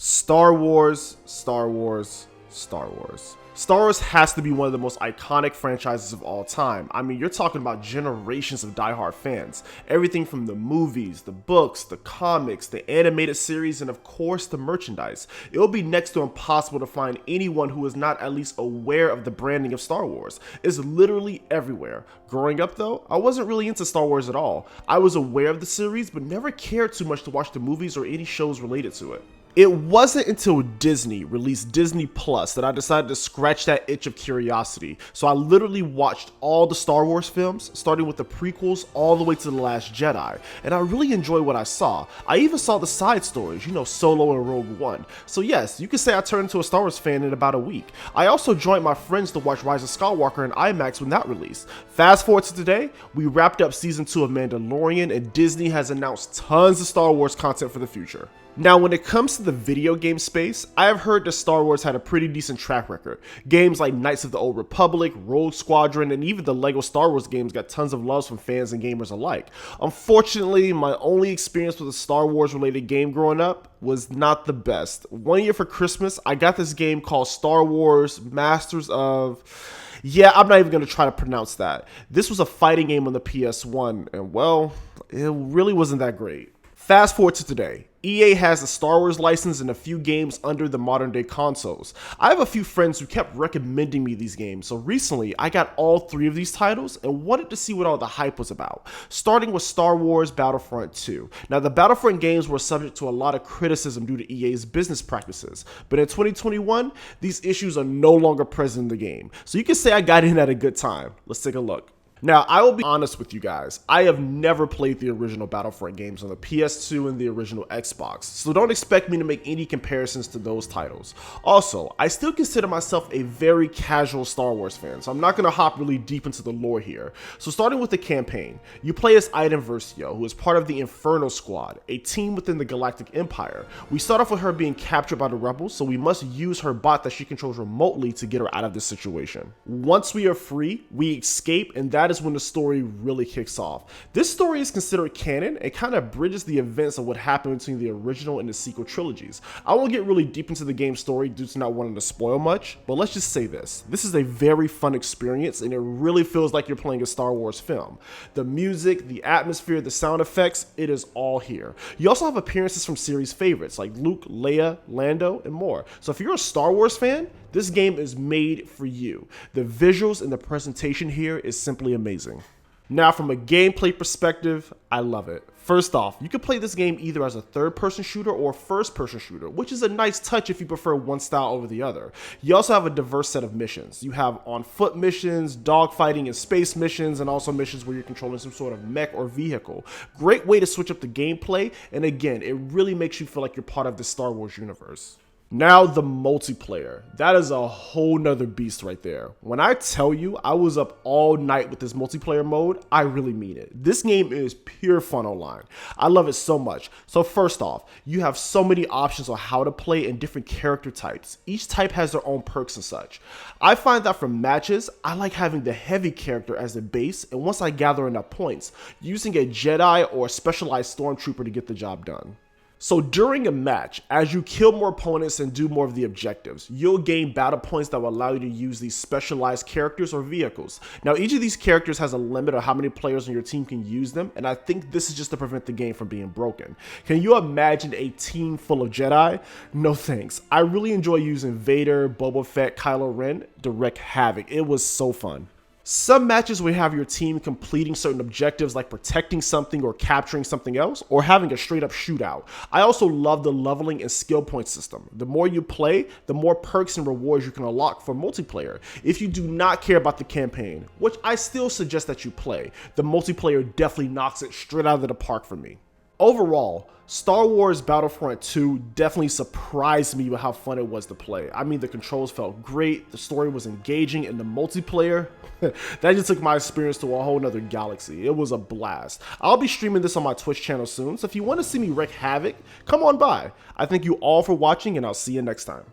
Star Wars, Star Wars, Star Wars. Star Wars has to be one of the most iconic franchises of all time. I mean, you're talking about generations of diehard fans. Everything from the movies, the books, the comics, the animated series, and of course the merchandise. It'll be next to impossible to find anyone who is not at least aware of the branding of Star Wars. It's literally everywhere. Growing up though, I wasn't really into Star Wars at all. I was aware of the series, but never cared too much to watch the movies or any shows related to it. It wasn't until Disney released Disney Plus that I decided to scratch that itch of curiosity. So I literally watched all the Star Wars films, starting with the prequels all the way to The Last Jedi. And I really enjoyed what I saw. I even saw the side stories, Solo and Rogue One. So yes, you could say I turned into a Star Wars fan in about a week. I also joined my friends to watch Rise of Skywalker in IMAX when that released. Fast forward to today, we wrapped up season 2 of Mandalorian and Disney has announced tons of Star Wars content for the future. Now, when it comes to the video game space, I have heard that Star Wars had a pretty decent track record. Games like Knights of the Old Republic, Rogue Squadron, and even the LEGO Star Wars games got tons of love from fans and gamers alike. Unfortunately, my only experience with a Star Wars related game growing up was not the best. One year for Christmas, I got this game called Star Wars Masters of... Yeah, I'm not even going to try to pronounce that. This was a fighting game on the PS1, and well, it really wasn't that great. Fast forward to today. EA has a Star Wars license and a few games under the modern day consoles. I have a few friends who kept recommending me these games, so recently I got all 3 of these titles and wanted to see what all the hype was about. Starting with Star Wars Battlefront II. Now the Battlefront games were subject to a lot of criticism due to EA's business practices, but in 2021, these issues are no longer present in the game. So you can say I got in at a good time. Let's take a look. Now, I will be honest with you guys, I have never played the original Battlefront games on the PS2 and the original Xbox, so don't expect me to make any comparisons to those titles. Also, I still consider myself a very casual Star Wars fan, so I'm not going to hop really deep into the lore here. So starting with the campaign, you play as Iden Versio, who is part of the Inferno Squad, a team within the Galactic Empire. We start off with her being captured by the rebels, so we must use her bot that she controls remotely to get her out of this situation. Once we are free, we escape, and that is when the story really kicks off. This story is considered canon and kind of bridges the events of what happened between the original and the sequel trilogies. I won't get really deep into the game's story due to not wanting to spoil much, but let's just say this is a very fun experience and it really feels like you're playing a Star Wars film. The music, the atmosphere, the sound effects, it is all here. You also have appearances from series favorites like Luke, Leia, Lando, and more. So if you're a Star Wars fan, this game is made for you. The visuals and the presentation here is simply amazing. Now, from a gameplay perspective, I love it. First off, you can play this game either as a third-person shooter or a first-person shooter, which is a nice touch if you prefer one style over the other. You also have a diverse set of missions. You have on-foot missions, dogfighting and space missions, and also missions where you're controlling some sort of mech or vehicle. Great way to switch up the gameplay, and again, it really makes you feel like you're part of the Star Wars universe. Now the multiplayer, that is a whole nother beast right there. When I tell you I was up all night with this multiplayer mode, I really mean it. This game is pure fun online. I love it so much. So first off, you have so many options on how to play and different character types. Each type has their own perks and such. I find that for matches, I like having the heavy character as a base, and once I gather enough points, using a Jedi or a specialized stormtrooper to get the job done. So during a match, as you kill more opponents and do more of the objectives, you'll gain battle points that will allow you to use these specialized characters or vehicles. Now each of these characters has a limit of how many players on your team can use them, and I think this is just to prevent the game from being broken. Can you imagine a team full of Jedi? No thanks. I really enjoy using Vader, Boba Fett, Kylo Ren to wreak havoc. It was so fun. Some matches will have your team completing certain objectives like protecting something or capturing something else, or having a straight up shootout. I also love the leveling and skill point system. The more you play, the more perks and rewards you can unlock for multiplayer. If you do not care about the campaign, which I still suggest that you play, the multiplayer definitely knocks it straight out of the park for me. Overall, Star Wars Battlefront II definitely surprised me with how fun it was to play. I mean, the controls felt great, the story was engaging, and the multiplayer, that just took my experience to a whole nother galaxy. It was a blast. I'll be streaming this on my Twitch channel soon, so if you want to see me wreak havoc, come on by. I thank you all for watching, and I'll see you next time.